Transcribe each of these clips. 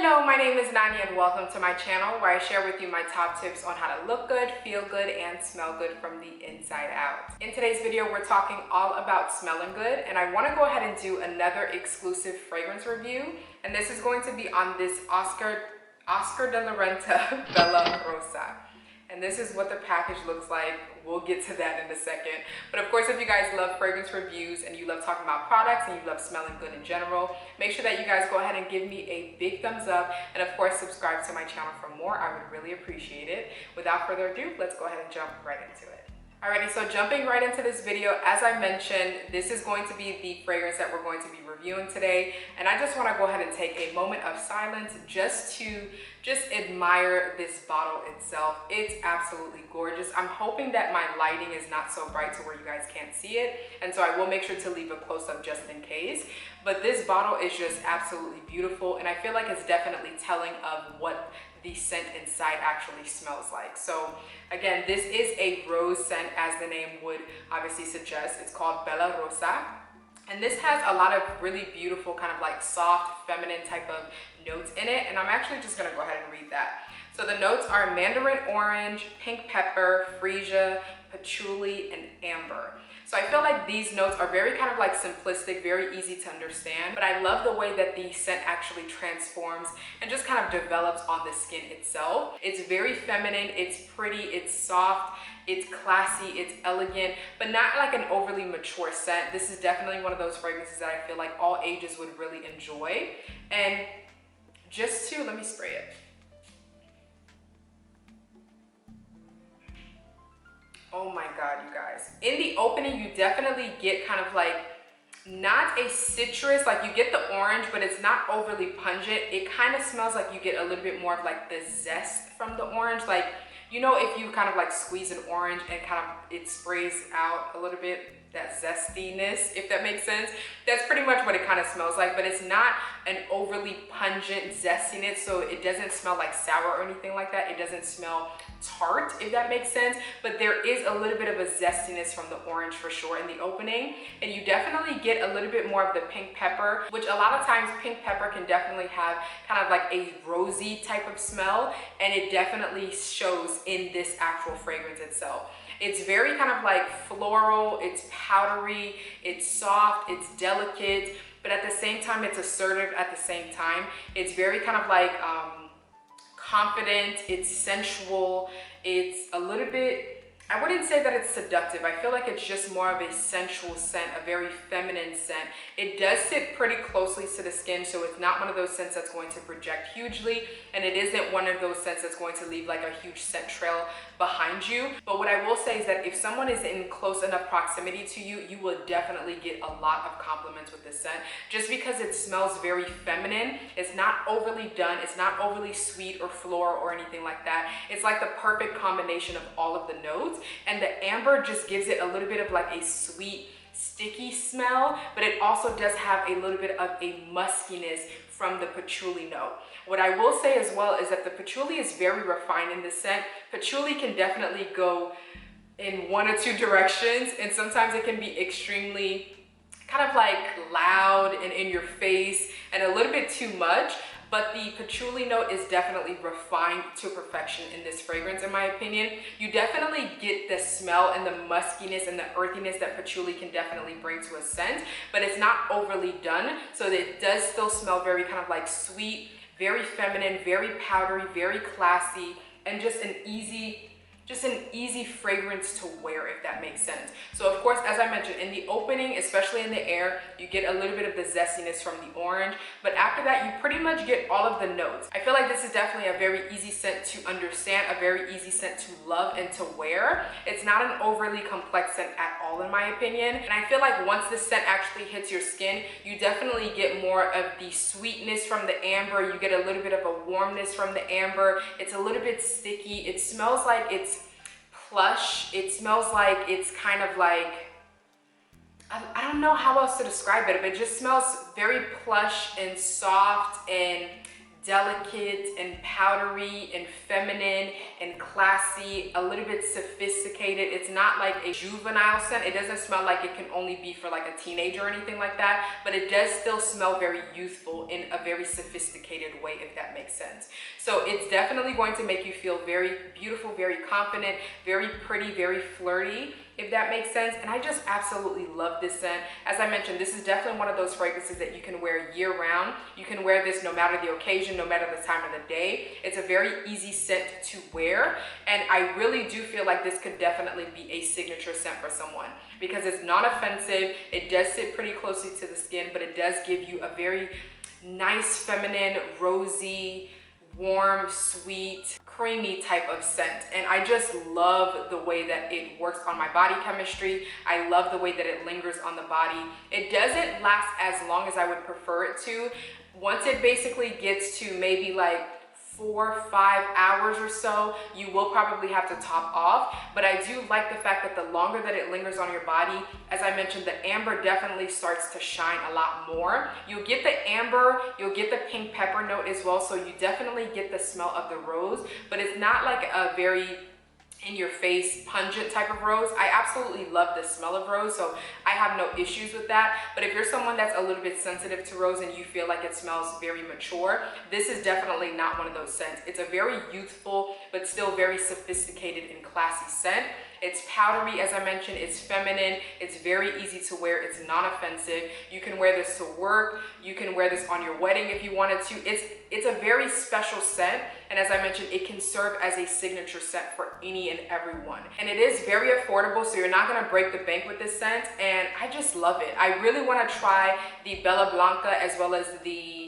Hello, my name is Nani and welcome to my channel where I share with you my top tips on how to look good, feel good, and smell good from the inside out. In today's video, we're talking all about smelling good, and I want to go ahead and do another exclusive fragrance review, and this is going to be on this Oscar de la Renta Bella Rosa. And this is what the package looks like. We'll get to that in a second. But of course, if you guys love fragrance reviews and you love talking about products and you love smelling good in general, make sure that you guys go ahead and give me a big thumbs up. And of course, subscribe to my channel for more. I would really appreciate it. Without further ado, let's go ahead and jump right into it. Alrighty, so jumping right into this video, as I mentioned, this is going to be the fragrance that we're going to be reviewing today. And I just want to go ahead and take a moment of silence just to admire this bottle itself. It's absolutely gorgeous. I'm hoping that my lighting is not so bright to where you guys can't see it. And so I will make sure to leave a close-up just in case. But this bottle is just absolutely beautiful. And I feel like it's definitely telling of what the scent inside actually smells like. So again, this is a rose scent, as the name would obviously suggest. It's called Bella Rosa. And this has a lot of really beautiful kind of like soft, feminine type of notes in it. And I'm actually just gonna go ahead and read that. So the notes are mandarin orange, pink pepper, freesia, patchouli, and amber. So I feel like these notes are very kind of like simplistic, very easy to understand, but I love the way that the scent actually transforms and just kind of develops on the skin itself. It's very feminine, it's pretty, it's soft, it's classy, it's elegant, but not like an overly mature scent. This is definitely one of those fragrances that I feel like all ages would really enjoy. And just to, let me spray it. Oh my God, you guys. In the opening, you definitely get kind of like, not a citrus, like you get the orange, but it's not overly pungent. It kind of smells like you get a little bit more of like the zest from the orange. Like, you know, if you kind of like squeeze an orange and kind of it sprays out a little bit, that zestiness, if that makes sense. That's pretty much what it kind of smells like, but it's not an overly pungent zestiness, so it doesn't smell like sour or anything like that. It doesn't smell tart, if that makes sense, but there is a little bit of a zestiness from the orange for sure in the opening, and you definitely get a little bit more of the pink pepper, which a lot of times pink pepper can definitely have kind of like a rosy type of smell, and it definitely shows in this actual fragrance itself. It's very kind of like floral, it's powdery, it's soft, it's delicate, but at the same time, it's assertive at the same time. It's very kind of like confident, it's sensual, it's a little bit, I wouldn't say that it's seductive. I feel like it's just more of a sensual scent, a very feminine scent. It does sit pretty closely to the skin, so it's not one of those scents that's going to project hugely, and it isn't one of those scents that's going to leave like a huge scent trail behind you. But what I will say is that if someone is in close enough proximity to you, you will definitely get a lot of compliments with this scent, just because it smells very feminine. It's not overly done, it's not overly sweet or floral or anything like that. It's like the perfect combination of all of the notes. And the amber just gives it a little bit of like a sweet, sticky smell, but it also does have a little bit of a muskiness from the patchouli note. What I will say as well is that the patchouli is very refined in the scent. Patchouli can definitely go in one or two directions, and sometimes it can be extremely kind of like loud and in your face and a little bit too much. But the patchouli note is definitely refined to perfection in this fragrance, in my opinion. You definitely get the smell and the muskiness and the earthiness that patchouli can definitely bring to a scent, but it's not overly done, so that it does still smell very kind of like sweet, very feminine, very powdery, very classy, and just an easy fragrance to wear, if that makes sense. So of course, as I mentioned, in the opening, especially in the air, you get a little bit of the zestiness from the orange, but after that, you pretty much get all of the notes. I feel like this is definitely a very easy scent to understand, a very easy scent to love and to wear. It's not an overly complex scent at all, in my opinion. And I feel like once this scent actually hits your skin, you definitely get more of the sweetness from the amber. You get a little bit of a warmness from the amber. It's a little bit sticky. It smells like it's plush. It smells like it's kind of like, I don't know how else to describe it, but it just smells very plush and soft and delicate and powdery and feminine and classy, a little bit sophisticated. It's not like a juvenile scent. It doesn't smell like it can only be for like a teenager or anything like that, but it does still smell very youthful in a very sophisticated way, if that makes sense. So it's definitely going to make you feel very beautiful, very confident, very pretty, very flirty, if that makes sense. And I just absolutely love this scent. As I mentioned, this is definitely one of those fragrances that you can wear year round. You can wear this no matter the occasion, no matter the time of the day. It's a very easy scent to wear. And I really do feel like this could definitely be a signature scent for someone because it's not offensive. It does sit pretty closely to the skin, but it does give you a very nice, feminine, rosy, warm, sweet, creamy type of scent. And I just love the way that it works on my body chemistry. I love the way that it lingers on the body. It doesn't last as long as I would prefer it to. Once it basically gets to maybe like 4 or 5 hours or so, you will probably have to top off. But I do like the fact that the longer that it lingers on your body, as I mentioned, the amber definitely starts to shine a lot more. You'll get the amber, you'll get the pink pepper note as well, so you definitely get the smell of the rose, but it's not like a very in your face pungent type of rose. I absolutely love the smell of rose, so I have no issues with that. But if you're someone that's a little bit sensitive to rose and you feel like it smells very mature, this is definitely not one of those scents. It's a very youthful but still very sophisticated and classy scent. It's powdery, as I mentioned, it's feminine, it's very easy to wear, it's non-offensive. You can wear this to work, you can wear this on your wedding if you wanted to. It's a very special scent, and as I mentioned, it can serve as a signature scent for any and everyone. And it is very affordable, so you're not gonna break the bank with this scent, and I just love it. I really wanna try the Bella Blanca as well as the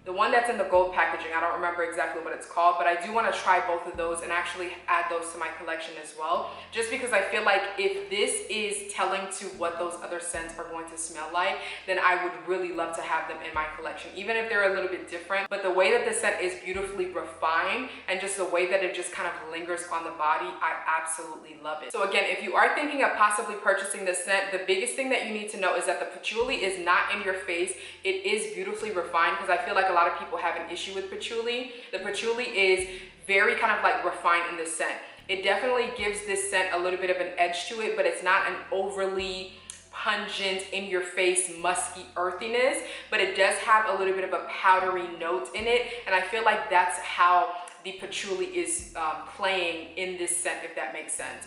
one that's in the gold packaging. I don't remember exactly what it's called, but I do want to try both of those and actually add those to my collection as well, just because I feel like if this is telling to what those other scents are going to smell like, then I would really love to have them in my collection, even if they're a little bit different. But the way that the scent is beautifully refined and just the way that it just kind of lingers on the body, I absolutely love it. So again, if you are thinking of possibly purchasing this scent, the biggest thing that you need to know is that the patchouli is not in your face. It is beautifully refined, because I feel like a lot of people have an issue with patchouli. The patchouli is very kind of like refined in the scent. It definitely gives this scent a little bit of an edge to it, but it's not an overly pungent, in your face, musky earthiness, but it does have a little bit of a powdery note in it. And I feel like that's how the patchouli is playing in this scent, if that makes sense.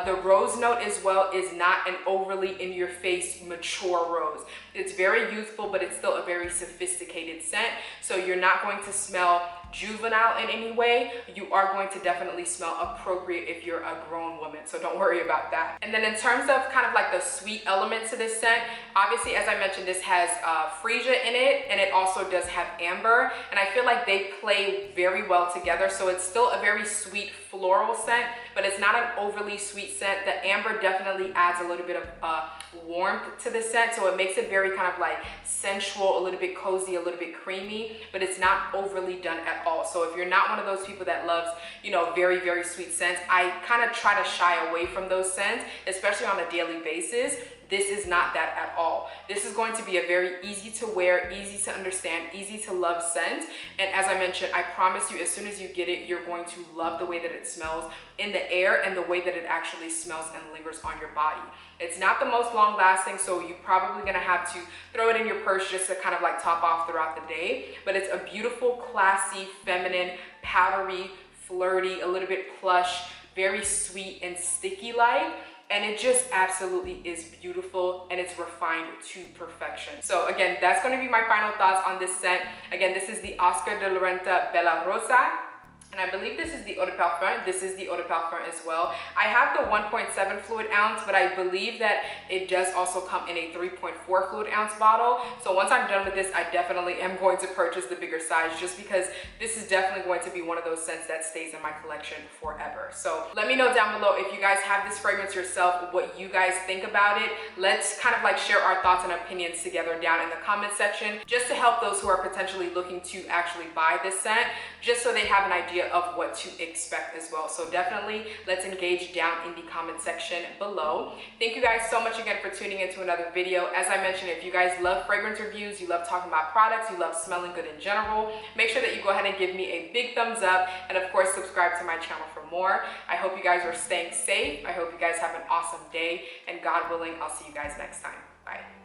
The rose note as well is not an overly in your face mature rose. It's very youthful, but it's still a very sophisticated scent. So you're not going to smell juvenile in any way. You are going to definitely smell appropriate if you're a grown woman, so don't worry about that. And then in terms of kind of like the sweet elements to this scent, obviously, as I mentioned, this has freesia in it, and it also does have amber, and I feel like they play very well together. So it's still a very sweet floral scent, but it's not an overly sweet scent. The amber definitely adds a little bit of warmth to the scent, so it makes it very kind of like sensual, a little bit cozy, a little bit creamy, but it's not overly done at all. So if you're not one of those people that loves, you know, very, very sweet scents, I kind of try to shy away from those scents, especially on a daily basis. This is not that at all. This is going to be a very easy to wear, easy to understand, easy to love scent. And as I mentioned, I promise you, as soon as you get it, you're going to love the way that it smells in the air and the way that it actually smells and lingers on your body. It's not the most long lasting, so you're probably gonna have to throw it in your purse just to kind of like top off throughout the day. But it's a beautiful, classy, feminine, powdery, flirty, a little bit plush, very sweet and sticky like. And it just absolutely is beautiful, and it's refined to perfection. So again, that's going to be my final thoughts on this scent. Again, this is the Oscar de la Renta Bella Rosa. And I believe this is the Eau de Parfum. This is the Eau de Parfum as well. I have the 1.7 fluid ounce, but I believe that it does also come in a 3.4 fluid ounce bottle. So once I'm done with this, I definitely am going to purchase the bigger size, just because this is definitely going to be one of those scents that stays in my collection forever. So let me know down below if you guys have this fragrance yourself, what you guys think about it. Let's kind of like share our thoughts and opinions together down in the comment section, just to help those who are potentially looking to actually buy this scent, just so they have an idea idea of what to expect as well. So definitely let's engage down in the comment section below. Thank you guys so much again for tuning into another video. As I mentioned, if you guys love fragrance reviews, you love talking about products, you love smelling good in general, make sure that you go ahead and give me a big thumbs up, and of course subscribe to my channel for more. I hope you guys are staying safe. I hope you guys have an awesome day, and God willing, I'll see you guys next time. Bye.